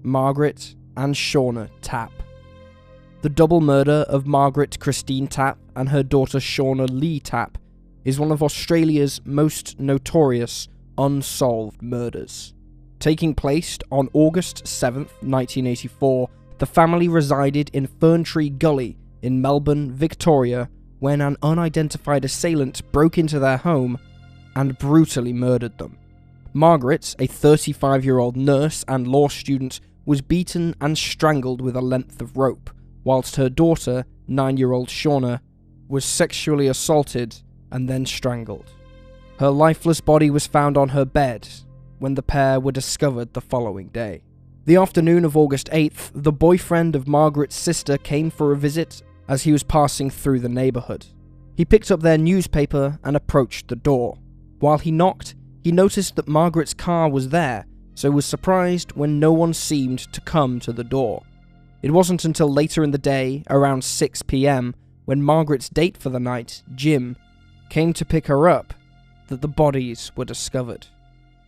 Margaret and Shauna Tapp. The double murder of Margaret Christine Tapp and her daughter Shauna Lee Tapp is one of Australia's most notorious unsolved murders. Taking place on August 7th, 1984, the family resided in Ferntree Gully in Melbourne, Victoria, when an unidentified assailant broke into their home and brutally murdered them. Margaret, a 35-year-old nurse and law student, was beaten and strangled with a length of rope, whilst her daughter, 9-year-old Shauna, was sexually assaulted and then strangled. Her lifeless body was found on her bed when the pair were discovered the following day. The afternoon of August 8th, the boyfriend of Margaret's sister came for a visit as he was passing through the neighbourhood. He picked up their newspaper and approached the door. While he knocked, he noticed that Margaret's car was there, so was surprised when no one seemed to come to the door. It wasn't until later in the day, around 6 p.m, when Margaret's date for the night, Jim, came to pick her up, that the bodies were discovered.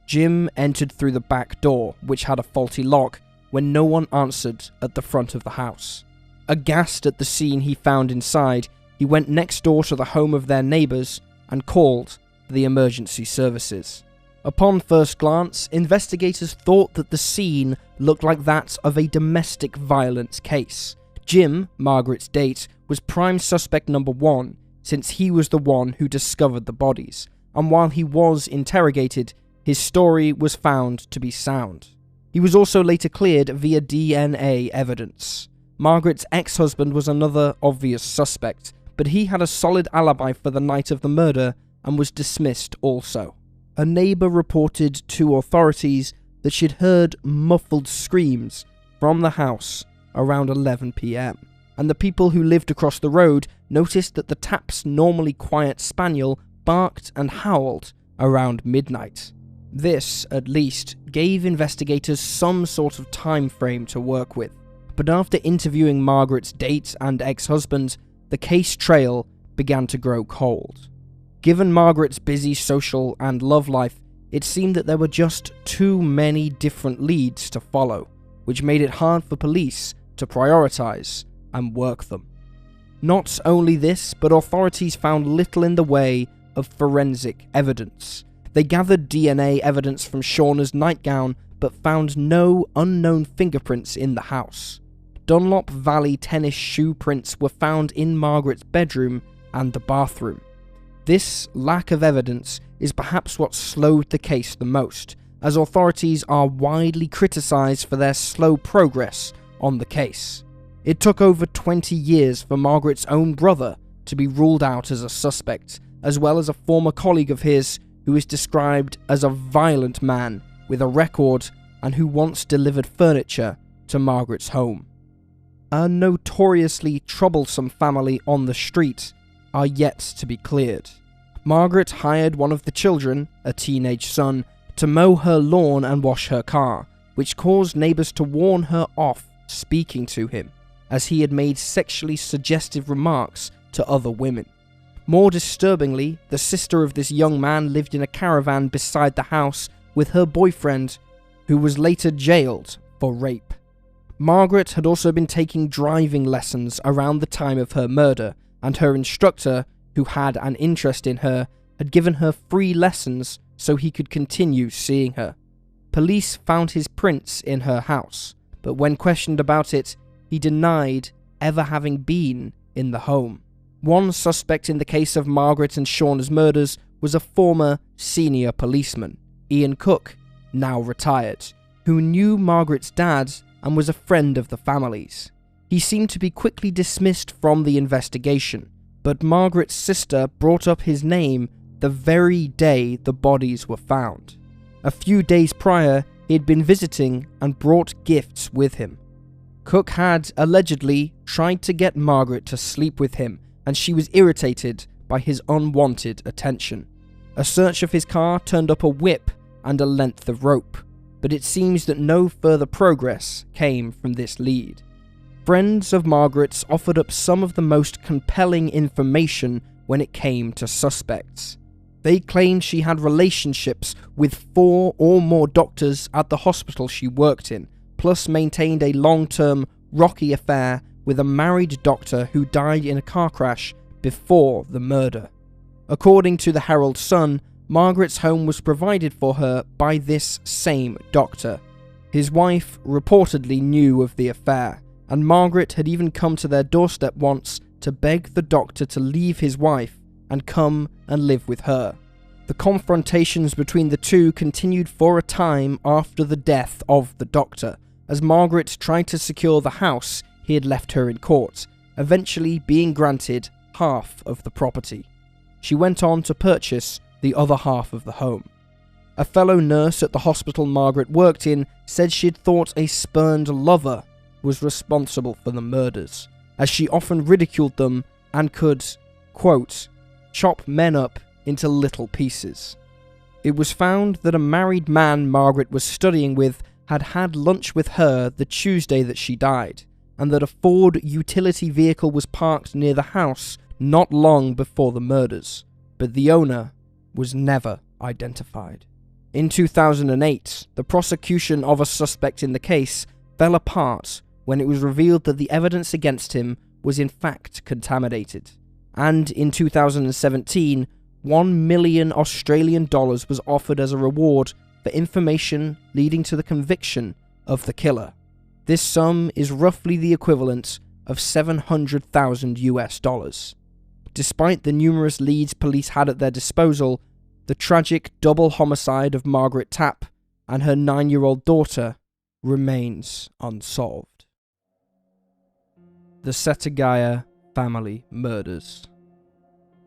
Jim entered through the back door, which had a faulty lock, when no one answered at the front of the house. Aghast at the scene he found inside, he went next door to the home of their neighbours and called the emergency services. Upon first glance, investigators thought that the scene looked like that of a domestic violence case. Jim, Margaret's date, was prime suspect number 1, since he was the one who discovered the bodies, and while he was interrogated, his story was found to be sound. He was also later cleared via DNA evidence. Margaret's ex-husband was another obvious suspect, but he had a solid alibi for the night of the murder and was dismissed also. A neighbour reported to authorities that she'd heard muffled screams from the house around 11 p.m, and the people who lived across the road noticed that the Tapp's normally quiet spaniel barked and howled around midnight. This, at least, gave investigators some sort of time frame to work with, but after interviewing Margaret's date and ex-husband, the case trail began to grow cold. Given Margaret's busy social and love life, it seemed that there were just too many different leads to follow, which made it hard for police to prioritize and work them. Not only this, but authorities found little in the way of forensic evidence. They gathered DNA evidence from Shauna's nightgown, but found no unknown fingerprints in the house. Dunlop Valley tennis shoe prints were found in Margaret's bedroom and the bathroom. This lack of evidence is perhaps what slowed the case the most, as authorities are widely criticised for their slow progress on the case. It took over 20 years for Margaret's own brother to be ruled out as a suspect, as well as a former colleague of his who is described as a violent man with a record and who once delivered furniture to Margaret's home. A notoriously troublesome family on the street are yet to be cleared. Margaret hired one of the children, a teenage son, to mow her lawn and wash her car, which caused neighbours to warn her off speaking to him, as he had made sexually suggestive remarks to other women. More disturbingly, the sister of this young man lived in a caravan beside the house with her boyfriend, who was later jailed for rape. Margaret had also been taking driving lessons around the time of her murder, and her instructor, who had an interest in her, had given her free lessons so he could continue seeing her. Police found his prints in her house, but when questioned about it, he denied ever having been in the home. One suspect in the case of Margaret and Shauna's murders was a former senior policeman, Ian Cook, now retired, who knew Margaret's dad and was a friend of the family's. He seemed to be quickly dismissed from the investigation, but Margaret's sister brought up his name the very day the bodies were found. A few days prior, he had been visiting and brought gifts with him. Cook had, allegedly, tried to get Margaret to sleep with him, and she was irritated by his unwanted attention. A search of his car turned up a whip and a length of rope, but it seems that no further progress came from this lead. Friends of Margaret's offered up some of the most compelling information when it came to suspects. They claimed she had relationships with 4 or more doctors at the hospital she worked in, plus maintained a long-term, rocky affair with a married doctor who died in a car crash before the murder. According to the Herald Sun, Margaret's home was provided for her by this same doctor. His wife reportedly knew of the affair, and Margaret had even come to their doorstep once to beg the doctor to leave his wife and come and live with her. The confrontations between the two continued for a time after the death of the doctor, as Margaret tried to secure the house he had left her in court, eventually being granted half of the property. She went on to purchase the other half of the home. A fellow nurse at the hospital Margaret worked in said she'd thought a spurned lover was responsible for the murders, as she often ridiculed them and could, quote, chop men up into little pieces. It was found that a married man Margaret was studying with had had lunch with her the Tuesday that she died, and that a Ford utility vehicle was parked near the house not long before the murders, but the owner was never identified. In 2008, the prosecution of a suspect in the case fell apart when it was revealed that the evidence against him was in fact contaminated, and in 2017, $1 million Australian dollars was offered as a reward for information leading to the conviction of the killer. This sum is roughly the equivalent of $700,000 US. Despite the numerous leads police had at their disposal, the tragic double homicide of Margaret Tapp and her 9-year-old daughter remains unsolved. The Setagaya family murders.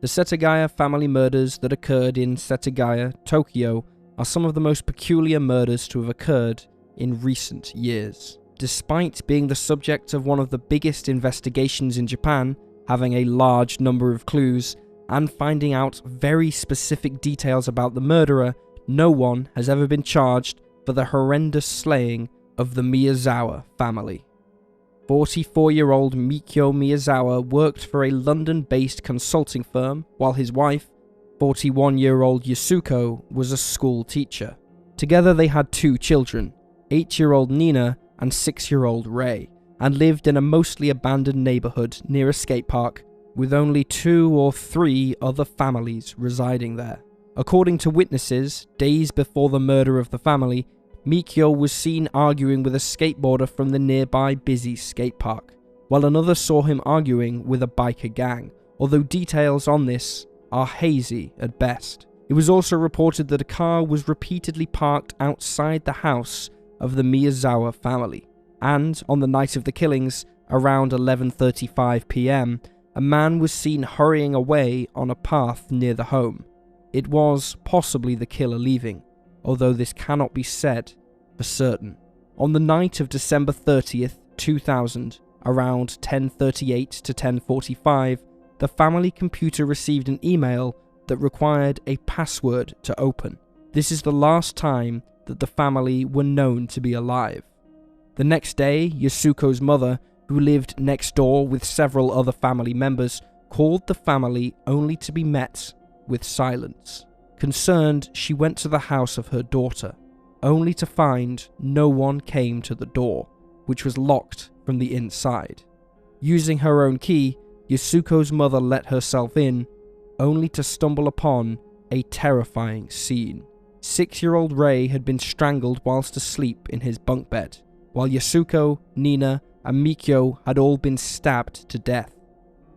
The Setagaya family murders that occurred in Setagaya, Tokyo, are some of the most peculiar murders to have occurred in recent years. Despite being the subject of one of the biggest investigations in Japan, having a large number of clues, and finding out very specific details about the murderer, no one has ever been charged for the horrendous slaying of the Miyazawa family. 44-year-old Mikio Miyazawa worked for a London-based consulting firm, while his wife, 41-year-old Yasuko, was a school teacher. Together they had 2 children, 8-year-old Nina and 6-year-old Rei, and lived in a mostly abandoned neighborhood near a skate park, with only 2 or 3 other families residing there. According to witnesses, days before the murder of the family, Mikio was seen arguing with a skateboarder from the nearby busy skate park, while another saw him arguing with a biker gang, although details on this are hazy at best. It was also reported that a car was repeatedly parked outside the house of the Miyazawa family, and on the night of the killings, around 11:35 p.m, a man was seen hurrying away on a path near the home. It was possibly the killer leaving, although this cannot be said for certain. On the night of December 30th, 2000, around 10:38 to 10:45, the family computer received an email that required a password to open. This is the last time that the family were known to be alive. The next day, Yasuko's mother, who lived next door with several other family members, called the family only to be met with silence. Concerned, she went to the house of her daughter, only to find no one came to the door, which was locked from the inside. Using her own key, Yasuko's mother let herself in, only to stumble upon a terrifying scene. 6-year-old Rei had been strangled whilst asleep in his bunk bed, while Yasuko, Nina, and Mikio had all been stabbed to death.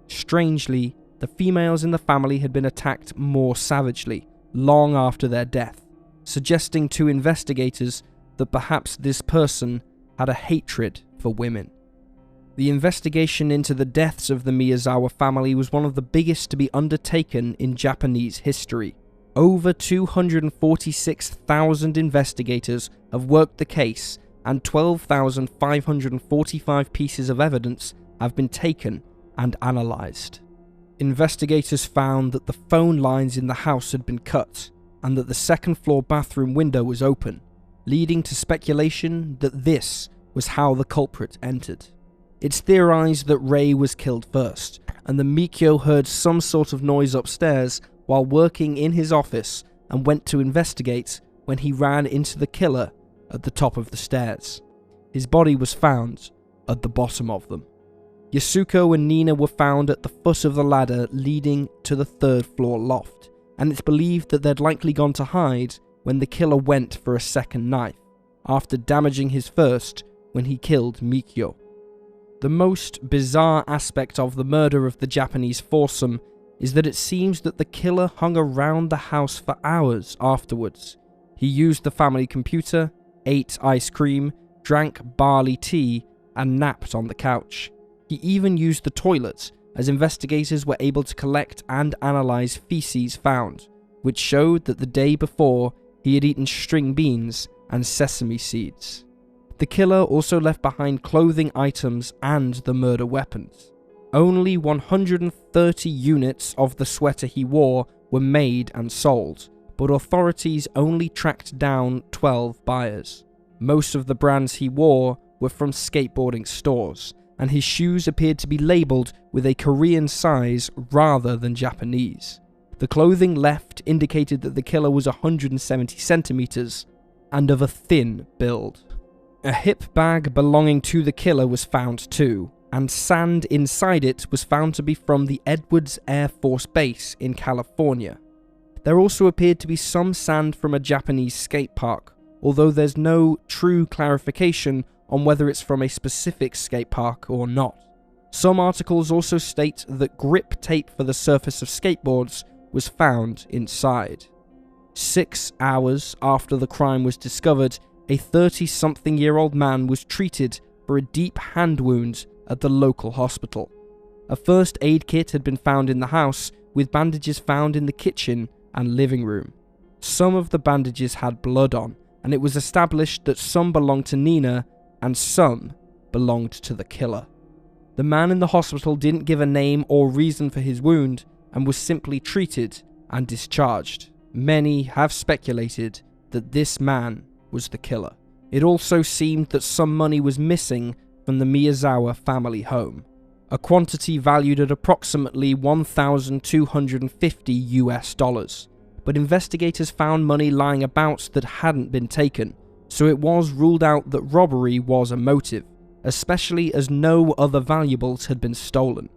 Strangely, the females in the family had been attacked more savagely, long after their death, suggesting to investigators that perhaps this person had a hatred for women. The investigation into the deaths of the Miyazawa family was one of the biggest to be undertaken in Japanese history. Over 246,000 investigators have worked the case, and 12,545 pieces of evidence have been taken and analysed. Investigators found that the phone lines in the house had been cut, and that the second-floor bathroom window was open, leading to speculation that this was how the culprit entered. It's theorized that Rei was killed first, and that Mikio heard some sort of noise upstairs while working in his office and went to investigate when he ran into the killer at the top of the stairs. his body was found at the bottom of them. Yasuko and Nina were found at the foot of the ladder leading to the 3rd floor loft, and it's believed that they'd likely gone to hide when the killer went for a second knife, after damaging his first when he killed Mikyo. The most bizarre aspect of the murder of the Japanese foursome is that it seems that the killer hung around the house for hours afterwards. He used the family computer, ate ice cream, drank barley tea, and napped on the couch. He even used the toilet, as investigators were able to collect and analyze feces found, which showed that the day before he had eaten string beans and sesame seeds. The killer also left behind clothing items and the murder weapons. Only 130 units of the sweater he wore were made and sold, but authorities only tracked down 12 buyers. Most of the brands he wore were from skateboarding stores, and his shoes appeared to be labelled with a Korean size rather than Japanese. The clothing left indicated that the killer was 170 centimeters and of a thin build. A hip bag belonging to the killer was found too, and sand inside it was found to be from the Edwards Air Force Base in California. There also appeared to be some sand from a Japanese skate park, although there's no true clarification on whether it's from a specific skate park or not. Some articles also state that grip tape for the surface of skateboards was found inside. 6 hours after the crime was discovered, a 30-something-year-old man was treated for a deep hand wound at the local hospital. A first aid kit had been found in the house, with bandages found in the kitchen and living room. Some of the bandages had blood on, and it was established that some belonged to Nina and some belonged to the killer. The man in the hospital didn't give a name or reason for his wound and was simply treated and discharged. Many have speculated that this man was the killer. It also seemed that some money was missing from the Miyazawa family home, a quantity valued at approximately $1,250, but investigators found money lying about that hadn't been taken, so it was ruled out that robbery was a motive, especially as no other valuables had been stolen.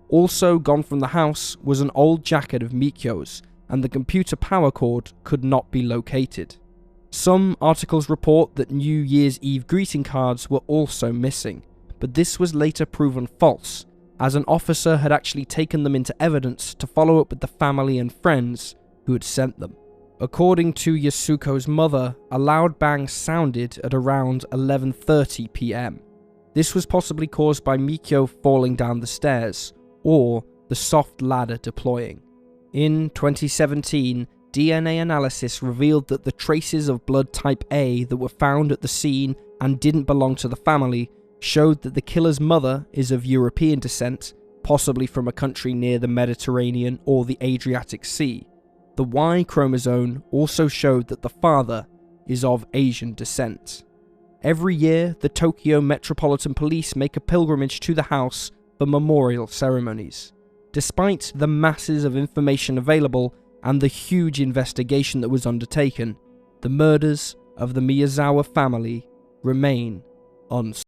Also gone from the house was an old jacket of Mikyo's, and the computer power cord could not be located. Some articles report that New Year's Eve greeting cards were also missing, but this was later proven false, as an officer had actually taken them into evidence to follow up with the family and friends who had sent them. According to Yasuko's mother, a loud bang sounded at around 11:30 p.m. This was possibly caused by Mikyo falling down the stairs, or the soft ladder deploying. In 2017, DNA analysis revealed that the traces of blood type A that were found at the scene and didn't belong to the family showed that the killer's mother is of European descent, possibly from a country near the Mediterranean or the Adriatic Sea. The Y chromosome also showed that the father is of Asian descent. Every year, the Tokyo Metropolitan Police make a pilgrimage to the house for memorial ceremonies. Despite the masses of information available and the huge investigation that was undertaken, the murders of the Miyazawa family remain unsolved.